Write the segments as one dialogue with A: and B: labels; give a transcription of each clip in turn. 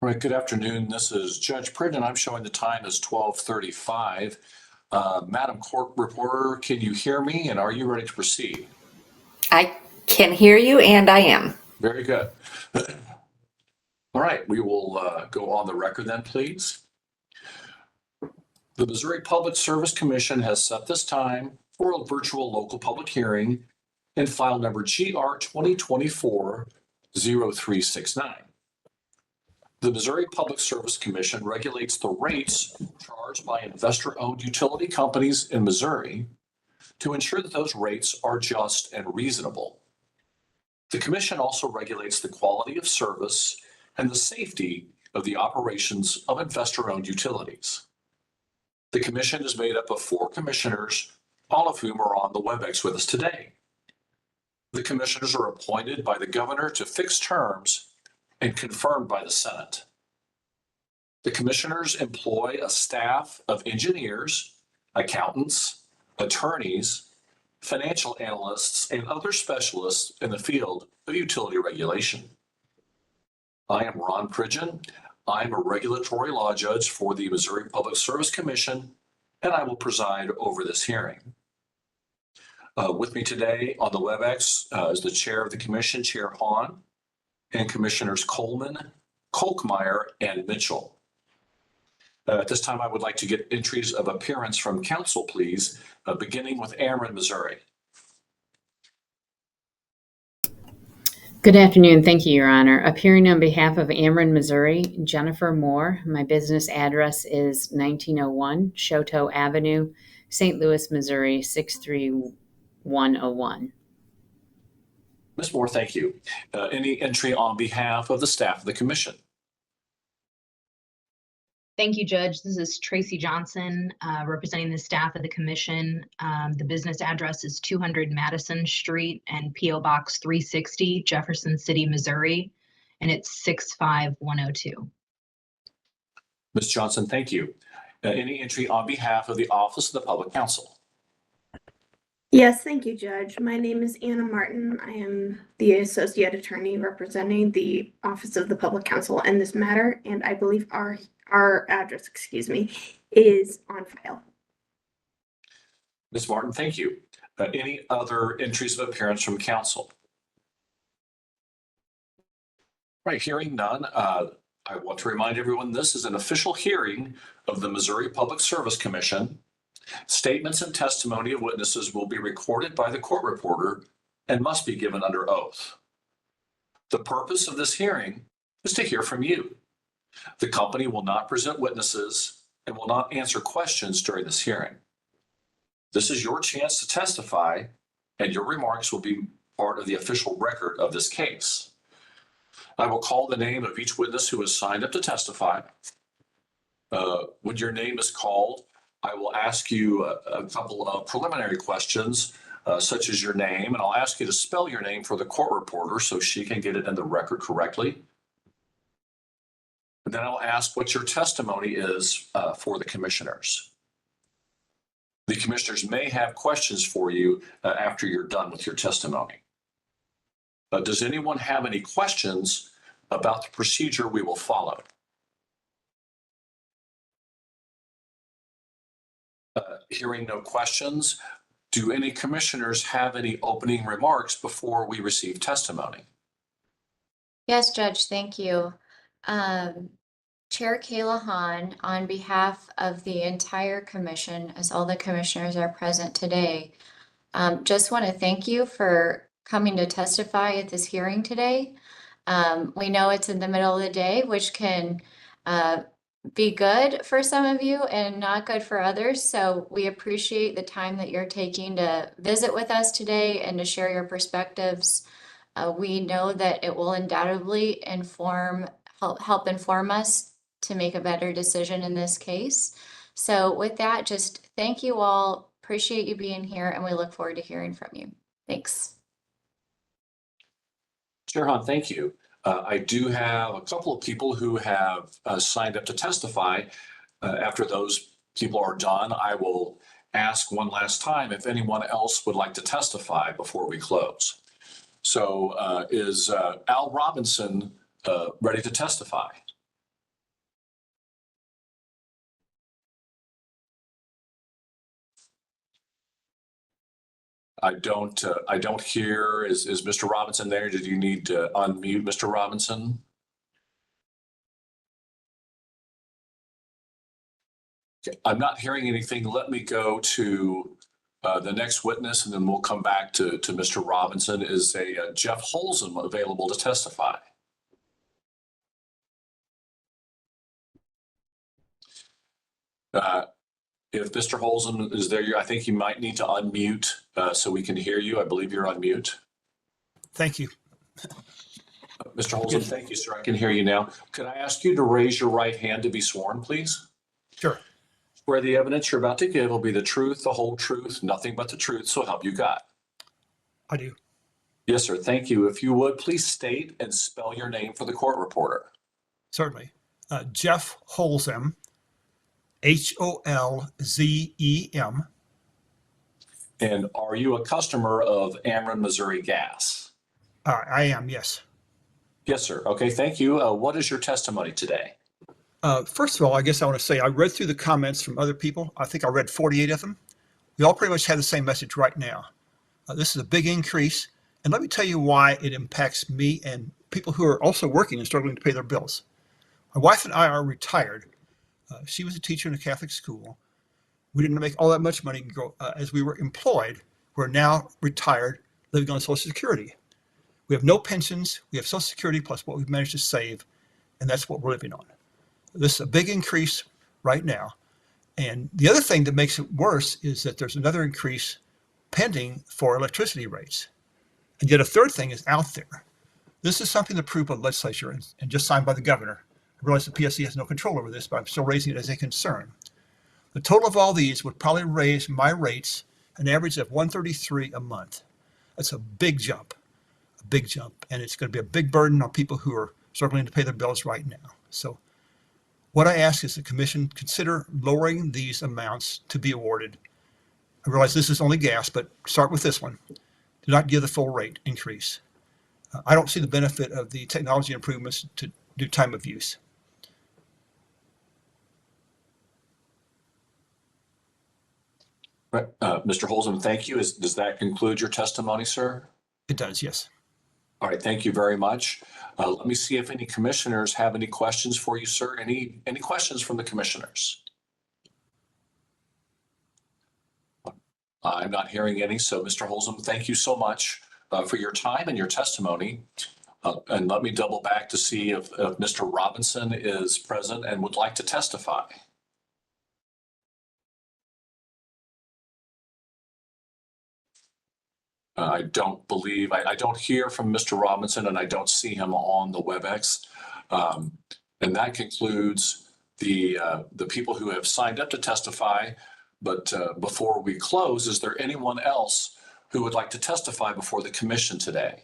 A: All right, good afternoon. This is Judge Pridgen. I'm showing the time as 12:35. Madam Court Reporter, can you hear me and are you ready to proceed?
B: I can hear you and I am.
A: Very good. All right, we will go on the record then, please. The Missouri Public Service Commission has set this time for a virtual local public hearing in file number GR 2024-0369. The Missouri Public Service Commission regulates the rates charged by investor-owned utility companies in Missouri to ensure that those rates are just and reasonable. The commission also regulates the quality of service and the safety of the operations of investor-owned utilities. The commission is made up of 4 commissioners, all of whom are on the WebEx with us today. The commissioners are appointed by the governor to fixed terms and confirmed by the Senate. The commissioners employ a staff of engineers, accountants, attorneys, financial analysts, and other specialists in the field of utility regulation. I am Ron Pridgen. I'm a regulatory law judge for the Missouri Public Service Commission, and I will preside over this hearing. With me today on the WebEx is the chair of the commission, Chair Hahn, and Commissioners Coleman, Kolkmeyer, and Mitchell. At this time, I would like to get entries of appearance from council, please, beginning with Ameren, Missouri.
C: Good afternoon. Thank you, Your Honor. Appearing on behalf of Ameren, Missouri, Jennifer Moore. My business address is 1901 Choteau Avenue, St. Louis, Missouri, 63101.
A: Ms. Moore, thank you. Any entry on behalf of the staff of the commission?
D: Thank you, Judge. This is Tracy Johnson, representing the staff of the commission. The business address is 200 Madison Street and P.O. Box 360, Jefferson City, Missouri, and it's 65102.
A: Ms. Johnson, thank you. Any entry on behalf of the Office of the Public Counsel?
E: Yes, thank you, Judge. My name is Anna Martin. I am the Associate Attorney representing the Office of the Public Counsel in this matter, and I believe our address, is on file.
A: Ms. Martin, thank you. Any other entries of appearance from counsel? Right, hearing none, I want to remind everyone this is an official hearing of the Missouri Public Service Commission. Statements and testimony of witnesses will be recorded by the court reporter and must be given under oath. The purpose of this hearing is to hear from you. The company will not present witnesses and will not answer questions during this hearing. This is your chance to testify, and your remarks will be part of the official record of this case. I will call the name of each witness who has signed up to testify. When your name is called, I will ask you a couple of preliminary questions, such as your name, and I'll ask you to spell your name for the court reporter so she can get it in the record correctly. And then I'll ask what your testimony is for the commissioners. The commissioners may have questions for you after you're done with your testimony. Does anyone have any questions about the procedure we will follow? Hearing no questions, do any commissioners have any opening remarks before we receive testimony?
F: Yes, Judge, thank you. Chair Kayla Hahn, on behalf of the entire commission, as all the commissioners are present today, just want to thank you for coming to testify at this hearing today. We know it's in the middle of the day, which can be good for some of you and not good for others. So we appreciate the time that you're taking to visit with us today and to share your perspectives. We know that it will undoubtedly help inform us to make a better decision in this case. So with that, just thank you all. Appreciate you being here, and we look forward to hearing from you. Thanks.
A: Chair Hahn, thank you. I do have a couple of people who have signed up to testify. After those people are done, I will ask one last time if anyone else would like to testify before we close. So is Al Robinson ready to testify? I don't hear. Is Mr. Robinson there? Did you need to unmute Mr. Robinson? Okay, I'm not hearing anything. Let me go to the next witness, and then we'll come back to Mr. Robinson. Is Jeff Holzem available to testify? If Mr. Holzem is there, I think you might need to unmute so we can hear you. I believe you're on mute.
G: Thank you.
A: Mr. Holzem, thank you, sir. I can hear you now. Could I ask you to raise your right hand to be sworn, please?
G: Sure.
A: Where the evidence you're about to give will be the truth, the whole truth, nothing but the truth, so help you God.
G: I do.
A: Yes, sir. Thank you. If you would, please state and spell your name for the court reporter.
G: Certainly. Jeff Holzem, Holzem.
A: And are you a customer of Ameren, Missouri Gas?
G: I am, yes.
A: Yes, sir. Okay, thank you. What is your testimony today?
G: First of all, I guess I want to say I read through the comments from other people. I think I read 48 of them. We all pretty much have the same message right now. This is a big increase. And let me tell you why it impacts me and people who are also working and struggling to pay their bills. My wife and I are retired. She was a teacher in a Catholic school. We didn't make all that much money as we were employed. We're now retired, living on Social Security. We have no pensions. We have Social Security plus what we've managed to save, and that's what we're living on. This is a big increase right now. And the other thing that makes it worse is that there's another increase pending for electricity rates. And yet a third thing is out there. This is something approved by the legislature and just signed by the governor. I realize the PSC has no control over this, but I'm still raising it as a concern. The total of all these would probably raise my rates an average of $133 a month. That's a big jump, and it's going to be a big burden on people who are struggling to pay their bills right now. So what I ask is the commission consider lowering these amounts to be awarded. I realize this is only gas, but start with this one. Do not give the full rate increase. I don't see the benefit of the technology improvements to do time of use.
A: Right. Mr. Holzem, thank you. Does that conclude your testimony, sir?
G: It does, yes.
A: All right, thank you very much. Let me see if any commissioners have any questions for you, sir. Any questions from the commissioners? I'm not hearing any. So, Mr. Holzem, thank you so much for your time and your testimony. And let me double back to see if Mr. Robinson is present and would like to testify. I don't hear from Mr. Robinson, and I don't see him on the WebEx. And that concludes the people who have signed up to testify. But before we close, is there anyone else who would like to testify before the commission today?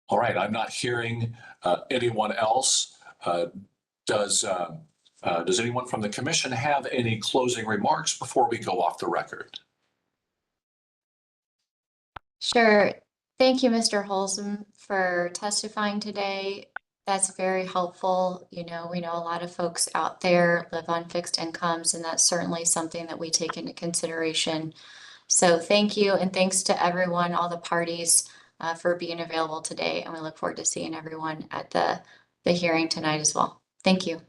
A: All right, I'm not hearing anyone else. Does anyone from the commission have any closing remarks before we go off the record?
F: Sure. Thank you, Mr. Holzem, for testifying today. That's very helpful. You know, we know a lot of folks out there live on fixed incomes, and that's certainly something that we take into consideration. So thank you, and thanks to everyone, all the parties, for being available today. And we look forward to seeing everyone at the hearing tonight as well. Thank you.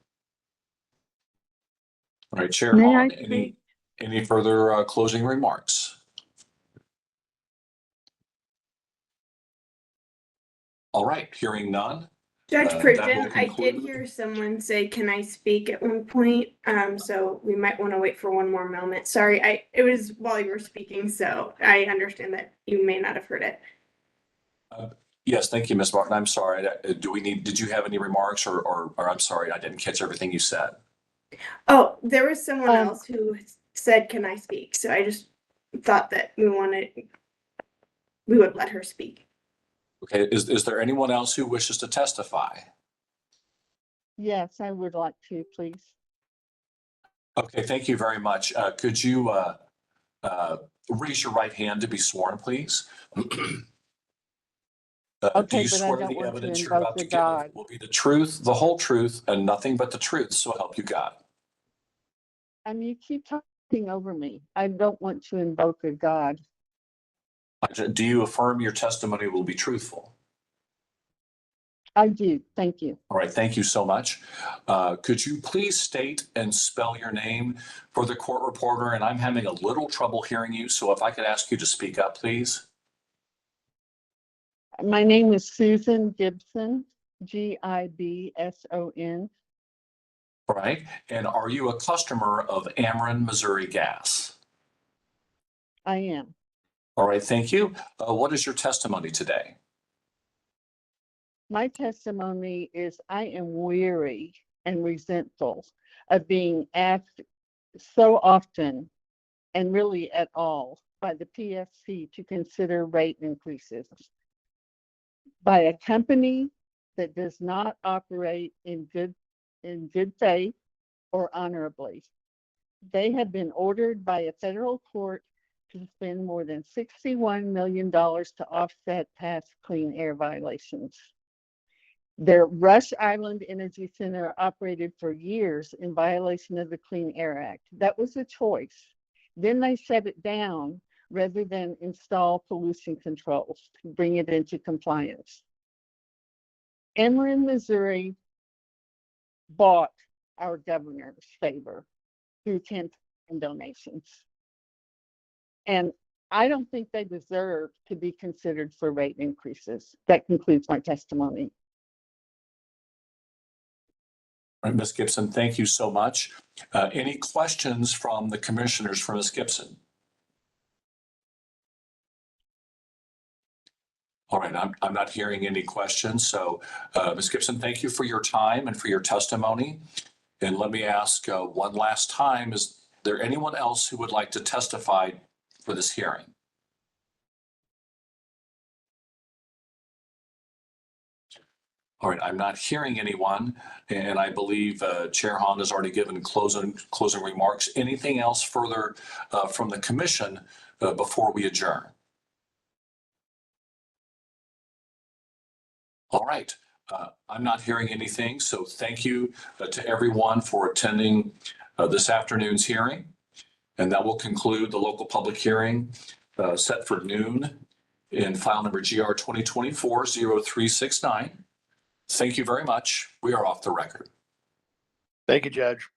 A: All right, Chair Hahn, any further closing remarks? All right, hearing none.
E: Judge
A: That
E: Pridgen,
A: will
E: I
A: conclude.
E: did hear someone say, "Can I speak?" at one point. So we might want to wait for one more moment. Sorry, it was while you were speaking, so I understand that you may not have heard it.
A: Yes, thank you, Ms. Martin. I'm sorry. Did you have any remarks or I'm sorry, I didn't catch everything you said.
E: Oh, there was someone else who said, "Can I speak?" So I just thought that we would let her speak.
A: Okay, is there anyone else who wishes to testify?
H: Yes, I would like to, please.
A: Okay, thank you very much. Could you raise your right hand to be sworn, please? Do
H: Okay,
A: you
H: but I
A: swear
H: don't
A: the
H: want to
A: evidence you're
H: invoke
A: about to
H: the
A: give
H: God.
A: will be the truth, the whole truth, and nothing but the truth, so help you God?
H: You keep talking over me. I don't want to invoke a God.
A: Do you affirm your testimony will be truthful?
H: I do. Thank you.
A: All right, thank you so much. Could you please state and spell your name for the court reporter? And I'm having a little trouble hearing you, so if I could ask you to speak up, please.
H: My name is Susan Gibson, Gibson.
A: All right, and are you a customer of Ameren, Missouri Gas?
H: I am.
A: All right, thank you. What is your testimony today?
H: My testimony is I am weary and resentful of being asked so often and really at all by the PSC to consider rate increases by a company that does not operate in good faith or honorably. They have been ordered by a federal court to spend more than $61 million to offset past clean air violations. Their Rush Island Energy Center operated for years in violation of the Clean Air Act. That was a choice. Then they shut it down rather than install pollution controls to bring it into compliance. Ameren, Missouri bought our governor's favor through campaign donations. And I don't think they deserve to be considered for rate increases. That concludes my testimony.
A: All right, Ms. Gibson, thank you so much. Any questions from the commissioners for Ms. Gibson? All right, I'm not hearing any questions. So Ms. Gibson, thank you for your time and for your testimony. And let me ask one last time, is there anyone else who would like to testify for this hearing? All right, I'm not hearing anyone, and I believe Chair Hahn has already given closing remarks. Anything else further from the commission before we adjourn? All right, I'm not hearing anything, so thank you to everyone for attending this afternoon's hearing. And that will conclude the local public hearing set for noon in file number GR 2024-0369. Thank you very much. We are off the record.
I: Thank you, Judge.